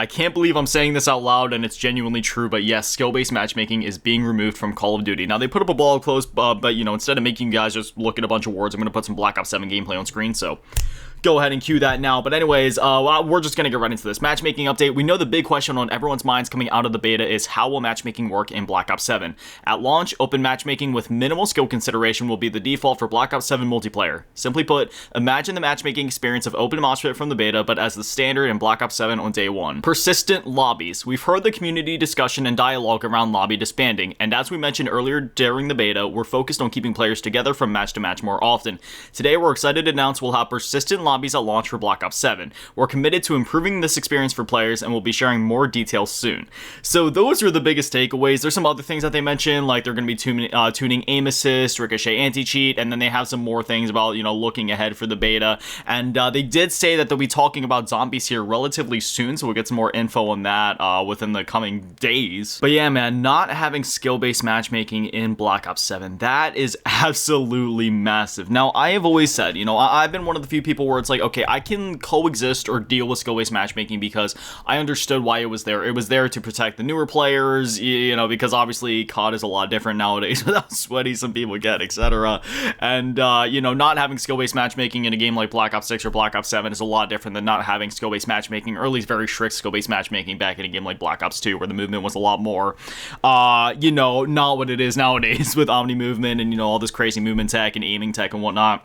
I can't believe I'm saying this out loud and it's genuinely true, but yes, skill-based matchmaking is being removed from Call of Duty. Now, they put up a ball close, but you know, instead of making you guys just look at a bunch of words, I'm going to put some Black Ops 7 gameplay on screen, so go ahead and cue that now. But anyways, we're just going to get right into this matchmaking update. We know the big question on everyone's minds coming out of the beta is how will matchmaking work in Black Ops 7? At launch, open matchmaking with minimal skill consideration will be the default for Black Ops 7 multiplayer. Simply put, imagine the matchmaking experience of open moshpit from the beta, but as the standard in Black Ops 7 on day one. Persistent lobbies. We've heard the community discussion and dialogue around lobby disbanding, and as we mentioned earlier during the beta, we're focused on keeping players together from match to match more often. Today, we're excited to announce we'll have persistent lobbies at launch for Black Ops 7. We're committed to improving this experience for players, and we'll be sharing more details soon. So those are the biggest takeaways. There's some other things that they mentioned, like they're going to be tuning aim assist, ricochet anti-cheat, and then they have some more things about, you know, looking ahead for the beta. And they did say that they'll be talking about zombies here relatively soon, so we'll get some more info on that within the coming days. But yeah, man, not having skill-based matchmaking in Black Ops 7, that is absolutely massive. Now, I have always said, you know, I've been one of the few people where it's like, okay, I can coexist or deal with skill-based matchmaking because I understood why it was there. It was there to protect the newer players, you know, because obviously COD is a lot different nowadays with how sweaty some people get, etc. And, you know, not having skill-based matchmaking in a game like Black Ops 6 or Black Ops 7 is a lot different than not having skill-based matchmaking, or at least very strict skill-based matchmaking back in a game like Black Ops 2, where the movement was a lot more, you know, not what it is nowadays with Omni movement and, you know, all this crazy movement tech and aiming tech and whatnot.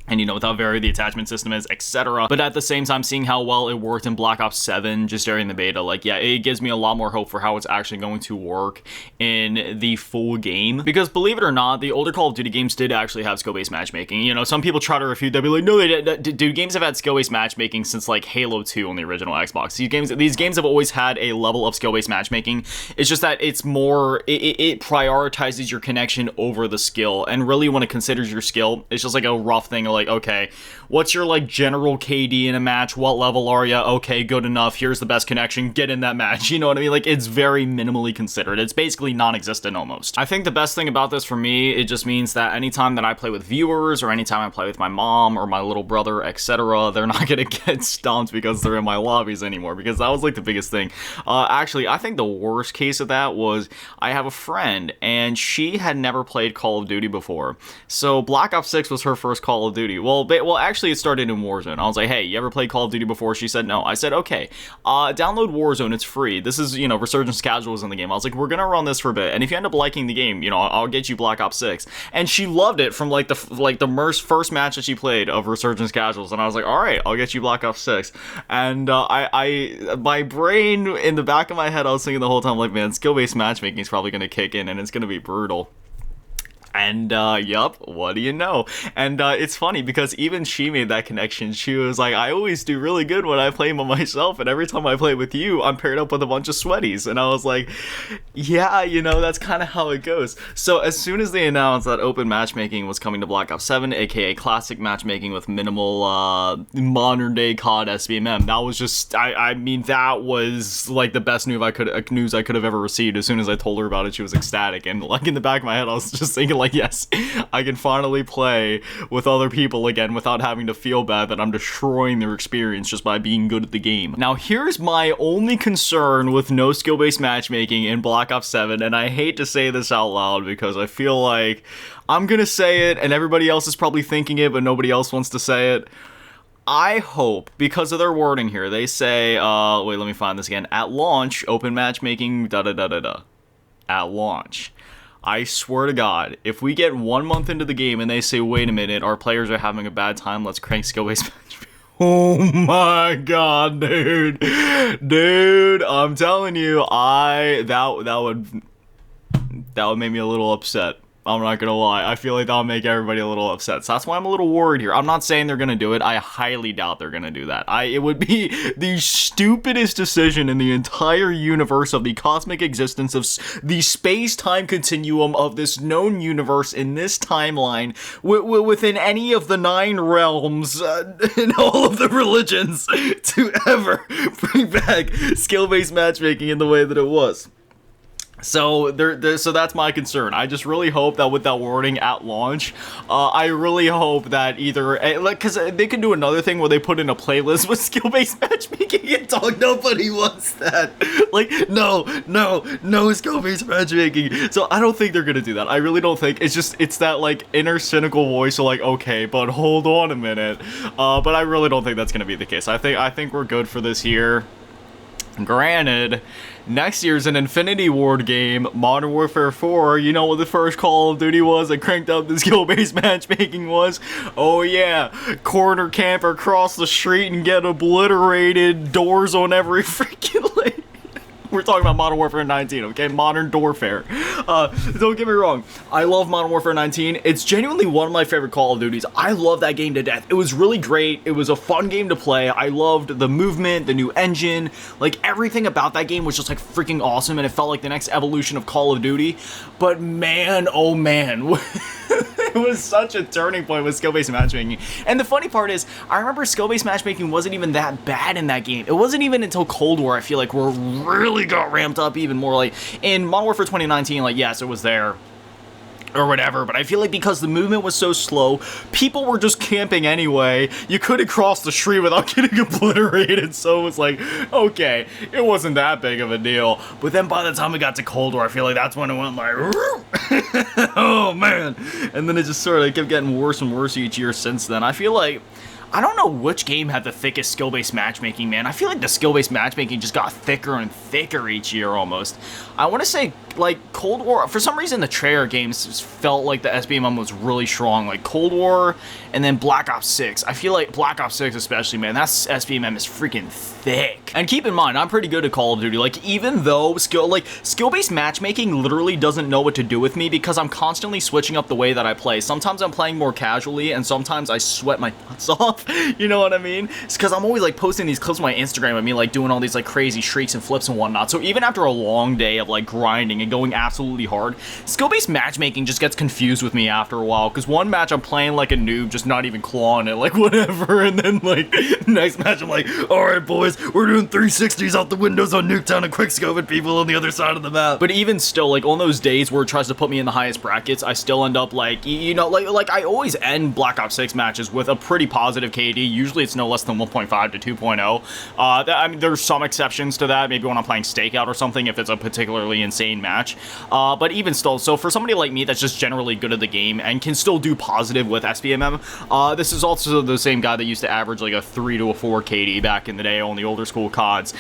And, you know, with how varied the attachment system is, etc. But at the same time, seeing how well it worked in Black Ops 7 just during the beta, like, yeah, it gives me a lot more hope for how it's actually going to work in the full game. Because, believe it or not, the older Call of Duty games did actually have skill-based matchmaking. You know, some people try to refute that, be like, no, they didn't. Dude, games have had skill-based matchmaking since, like, Halo 2 on the original Xbox. These games have always had a level of skill-based matchmaking. It's just that it's more, it prioritizes your connection over the skill. And really, when it considers your skill, it's just like a rough thing, like, okay, what's your like general KD in a match? What level are you? Okay, good enough. Here's the best connection. Get in that match. You know what I mean? Like, it's very minimally considered. It's basically non-existent almost. I think the best thing about this for me, it just means that anytime that I play with viewers or anytime I play with my mom or my little brother, etc., they're not gonna get stomped because they're in my lobbies anymore, because that was like the biggest thing. Actually, I think the worst case of that was I have a friend and she had never played Call of Duty before. So Black Ops 6 was her first Call of Duty. Well, actually, it started in Warzone. I was like, hey, you ever played Call of Duty before? She said no. I said, okay, download Warzone. It's free. This is, you know, Resurgence Casuals in the game. I was like, we're gonna run this for a bit, and if you end up liking the game, you know, I'll get you Black Ops 6. And she loved it from like the first match that she played of Resurgence Casuals, and I was like, all right, I'll get you Black Ops 6. And my brain in the back of my head, I was thinking the whole time, like, man, skill-based matchmaking is probably gonna kick in, and it's gonna be brutal. And, yup, what do you know? And, it's funny because even she made that connection. She was like, I always do really good when I play by myself, and every time I play with you, I'm paired up with a bunch of sweaties. And I was like, yeah, you know, that's kind of how it goes. So as soon as they announced that open matchmaking was coming to Black Ops 7, aka classic matchmaking with minimal, modern-day COD Sbmm, that was just, I mean, that was, like, the best news I could have ever received. As soon as I told her about it, she was ecstatic. And, like, in the back of my head, I was just thinking, like, yes, I can finally play with other people again without having to feel bad that I'm destroying their experience just by being good at the game. Now, here's my only concern with no skill-based matchmaking in Black Ops 7, and I hate to say this out loud because I feel like I'm gonna say it and everybody else is probably thinking it, but nobody else wants to say it. I hope, because of their wording here, they say, wait, let me find this again. At launch, open matchmaking, da-da-da-da-da. At launch. I swear to God, if we get 1 month into the game and they say, wait a minute, our players are having a bad time, let's crank skill-based matchmaking. Oh my God, dude. Dude, I'm telling you, that would make me a little upset. I'm not gonna lie. I feel like that'll make everybody a little upset. So that's why I'm a little worried here. I'm not saying they're gonna do it. I highly doubt they're gonna do that. It would be the stupidest decision in the entire universe of the cosmic existence of the space-time continuum of this known universe in this timeline within any of the 9 realms in all of the religions to ever bring back skill-based matchmaking in the way that it was. So so that's my concern. I just really hope that with that wording at launch, I really hope that either because they can do another thing where they put in a playlist with skill-based matchmaking and talk. Nobody wants that. Like no skill-based matchmaking. So I don't think they're gonna do that. I really don't think. It's that like inner cynical voice of like, okay, but hold on a minute. But I really don't think that's gonna be the case. I think we're good for this year. Granted, next year's an Infinity Ward game, Modern Warfare 4, you know what the first Call of Duty was that cranked up the skill-based matchmaking was? Oh yeah, corner camp across the street and get obliterated, doors on every freaking lane. We're talking about Modern Warfare 19, okay? Modern Doorfare. Don't get me wrong. I love Modern Warfare 19. It's genuinely one of my favorite Call of Duties. I love that game to death. It was really great. It was a fun game to play. I loved the movement, the new engine. Like, everything about that game was just, like, freaking awesome, and it felt like the next evolution of Call of Duty. But man, oh man. It was such a turning point with skill-based matchmaking. And the funny part is, I remember skill-based matchmaking wasn't even that bad in that game. It wasn't even until Cold War, I feel like, where it really got ramped up even more. Like, in Modern Warfare 2019, like, yes, it was there, or whatever, but I feel like because the movement was so slow, people were just camping anyway. You couldn't cross the street without getting obliterated, so it was like, okay, it wasn't that big of a deal. But then by the time we got to Cold War, I feel like that's when it went like, oh man, and then it just sort of kept getting worse and worse each year since then. I feel like, I don't know which game had the thickest skill-based matchmaking, man. I feel like the skill-based matchmaking just got thicker and thicker each year almost. I want to say, like, Cold War, for some reason the Treyarch games felt like the SBMM was really strong. Like, Cold War and then Black Ops 6. I feel like Black Ops 6 especially, man, that SBMM is freaking thick. And keep in mind, I'm pretty good at Call of Duty. Like, even though skill-based matchmaking literally doesn't know what to do with me because I'm constantly switching up the way that I play. Sometimes I'm playing more casually, and sometimes I sweat my butts off. You know what I mean? It's because I'm always, like, posting these clips on my Instagram of me, like, doing all these, like, crazy shrieks and flips and whatnot. So even after a long day of, like, grinding and going absolutely hard, skill-based matchmaking just gets confused with me after a while, because one match I'm playing like a noob, just not even clawing it, like, whatever, and then, like, next match I'm like, alright boys, we're doing 360s out the windows on Nuketown and quickscoping people on the other side of the map. But even still, like, on those days where it tries to put me in the highest brackets, I still end up, like, you know, like I always end Black Ops 6 matches with a pretty positive KD. Usually it's no less than 1.5 to 2.0. I mean, there's some exceptions to that, maybe when I'm playing Stakeout or something, if it's a particularly insane match. But even still, so for somebody like me that's just generally good at the game and can still do positive with SBMM, this is also the same guy that used to average like a 3 to a 4 KD back in the day on the older school CODs.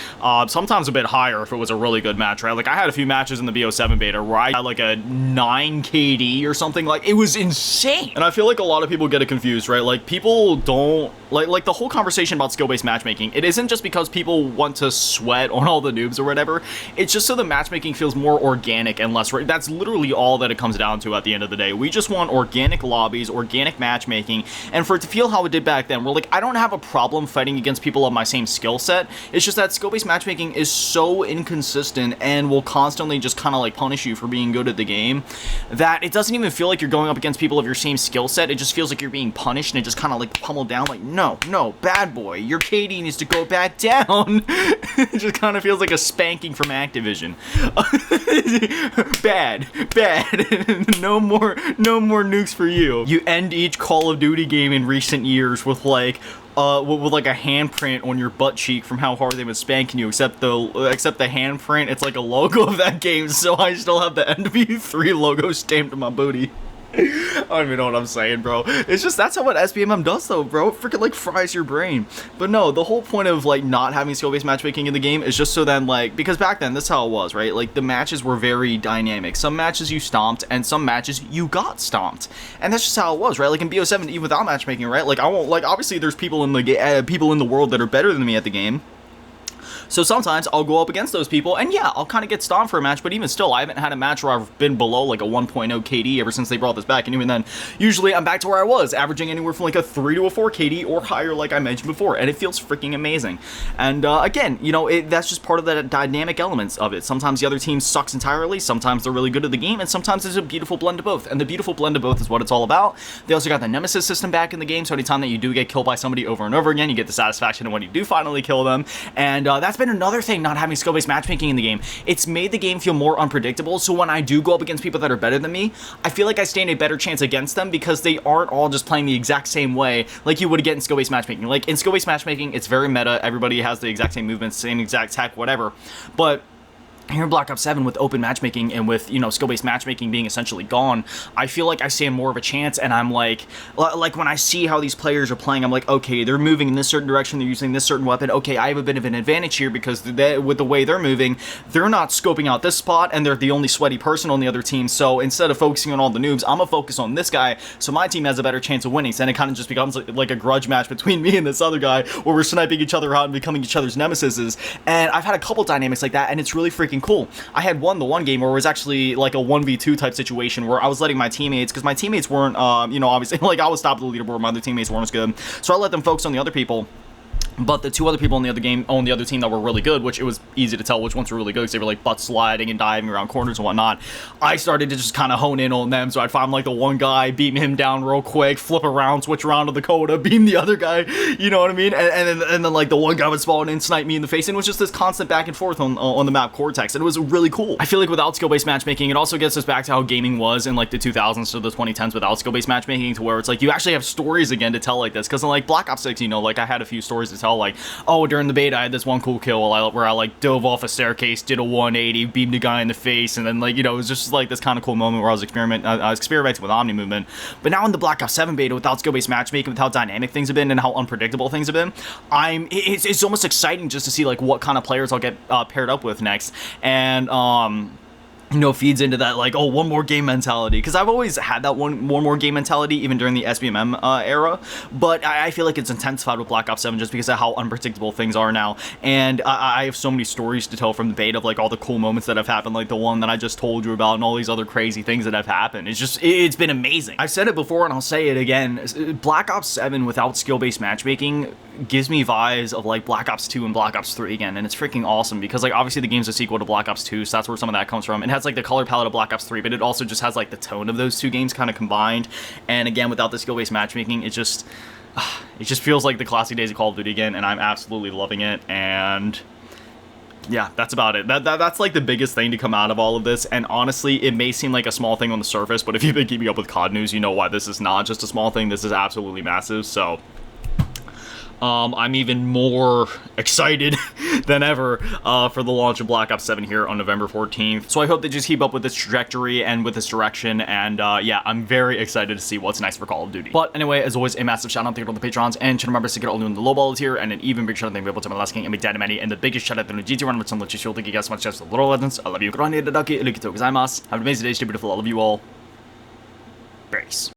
Sometimes a bit higher if it was a really good match, right? Like, I had a few matches in the BO7 beta where I had like a 9 KD or something. Like, it was insane. And I feel like a lot of people get it confused, right? Like, people don't, like the whole conversation about skill-based matchmaking, it isn't just because people want to sweat on all the noobs or whatever. It's just so the matchmaking feels more organic and less, that's literally all that it comes down to at the end of the day. We just want organic lobbies, organic matchmaking, and for it to feel how it did back then, we're like, I don't have a problem fighting against people of my same skill set. It's just that skill-based matchmaking is so inconsistent and will constantly just kind of like punish you for being good at the game that it doesn't even feel like you're going up against people of your same skill set. It just feels like you're being punished and it just kind of like pummeled down. Like, no, bad boy, your KD needs to go back down. It just kind of feels like a spanking from Activision. Bad. No more nukes for you. You end each Call of Duty game in recent years with like with a handprint on your butt cheek from how hard they've been spanking you, except the handprint, it's like a logo of that game, so I still have the NW3 logo stamped on my booty. I don't even know what I'm saying, bro. It's just, that's how what SBMM does, though, bro. It freaking, like, fries your brain. But no, the whole point of, like, not having skill-based matchmaking in the game is just so then, like, because back then, that's how it was, right? Like, the matches were very dynamic. Some matches you stomped, and some matches you got stomped. And that's just how it was, right? Like, in BO7, even without matchmaking, right? Like, I won't, like, obviously, there's people in the world that are better than me at the game. So sometimes I'll go up against those people, and yeah, I'll kind of get stomped for a match, but even still, I haven't had a match where I've been below like a 1.0 KD ever since they brought this back, and even then, usually I'm back to where I was, averaging anywhere from like a 3 to a 4 KD or higher, like I mentioned before, and it feels freaking amazing. And again, you know, that's just part of the dynamic elements of it. Sometimes the other team sucks entirely, sometimes they're really good at the game, and sometimes there's a beautiful blend of both, and the beautiful blend of both is what it's all about. They also got the Nemesis system back in the game, so anytime that you do get killed by somebody over and over again, you get the satisfaction of when you do finally kill them, and that's been another thing, not having skill-based matchmaking in the game. It's made the game feel more unpredictable, so when I do go up against people that are better than me, I feel like I stand a better chance against them because they aren't all just playing the exact same way like you would get in skill-based matchmaking. Like, in skill-based matchmaking, it's very meta, everybody has the exact same movements, same exact tech, whatever, but here in Black Ops 7 with open matchmaking and with, you know, skill-based matchmaking being essentially gone, I feel like I stand more of a chance, and I'm like when I see how these players are playing, I'm like, okay, they're moving in this certain direction, they're using this certain weapon, okay, I have a bit of an advantage here because with the way they're moving, they're not scoping out this spot, and they're the only sweaty person on the other team, so instead of focusing on all the noobs, I'm gonna focus on this guy, so my team has a better chance of winning. So then it kind of just becomes like a grudge match between me and this other guy, where we're sniping each other out and becoming each other's nemesises, and I've had a couple dynamics like that, and it's really freaking cool. I had the one game where it was actually like a 1v2 type situation where I was letting my teammates, because my teammates weren't, you know, obviously, like, I was top of the leaderboard, my other teammates weren't as good, so I let them focus on the other people. But the two other people on the other team that were really good, which it was easy to tell which ones were really good because they were like butt sliding and diving around corners and whatnot, I started to just kind of hone in on them. So I'd find like the one guy, beam him down real quick, flip around, switch around to the Coda, beam the other guy, you know what I mean? And then like the one guy would spawn in, snipe me in the face, and it was just this constant back and forth on the map Cortex, and it was really cool. I feel like without skill-based matchmaking, it also gets us back to how gaming was in like the 2000s to the 2010s without skill-based matchmaking, to where it's like you actually have stories again to tell like this, because in like Black Ops 6, you know, like I had a few stories to tell, like, oh, during the beta, I had this one cool kill where I like dove off a staircase, did a 180, beamed a guy in the face, and then, like, you know, it was just like this kind of cool moment where I was experimenting with Omni movement. But now in the Black Ops 7 beta, without skill-based matchmaking, with how dynamic things have been and how unpredictable things have been, it's almost exciting just to see like what kind of players I'll get paired up with next, and you know, feeds into that, like, oh, one more game mentality, because I've always had that one more game mentality, even during the Sbmm era, but I feel like it's intensified with Black Ops 7 just because of how unpredictable things are now, and I have so many stories to tell from the beta of, like, all the cool moments that have happened, like the one that I just told you about, and all these other crazy things that have happened. It's been amazing. I've said it before, and I'll say it again, Black Ops 7 without skill-based matchmaking gives me vibes of, like, Black Ops 2 and Black Ops 3 again, and it's freaking awesome, because, like, obviously the game's a sequel to Black Ops 2, so that's where some of that comes from. It has like the color palette of Black Ops 3, but it also just has like the tone of those two games kind of combined, and again, without the skill-based matchmaking, it just feels like the classic days of Call of Duty again, and I'm absolutely loving it. And yeah, that's about it. That's like the biggest thing to come out of all of this, and honestly, it may seem like a small thing on the surface, but if you've been keeping up with COD news, you know why this is not just a small thing. This is absolutely massive. So I'm even more excited than ever for the launch of Black Ops 7 here on November 14th. So I hope they just keep up with this trajectory and with this direction, and yeah, I'm very excited to see what's next for Call of Duty. But anyway, as always, a massive shout out to all the patrons and channel members to get all new in the low ball tier, and an even big shout out to the to my last king and my dad and the biggest shout out to the GT run with some legit shield. Thank you guys so much for the little legends. I love you. Have an amazing day, stay beautiful. I love you all. Brace.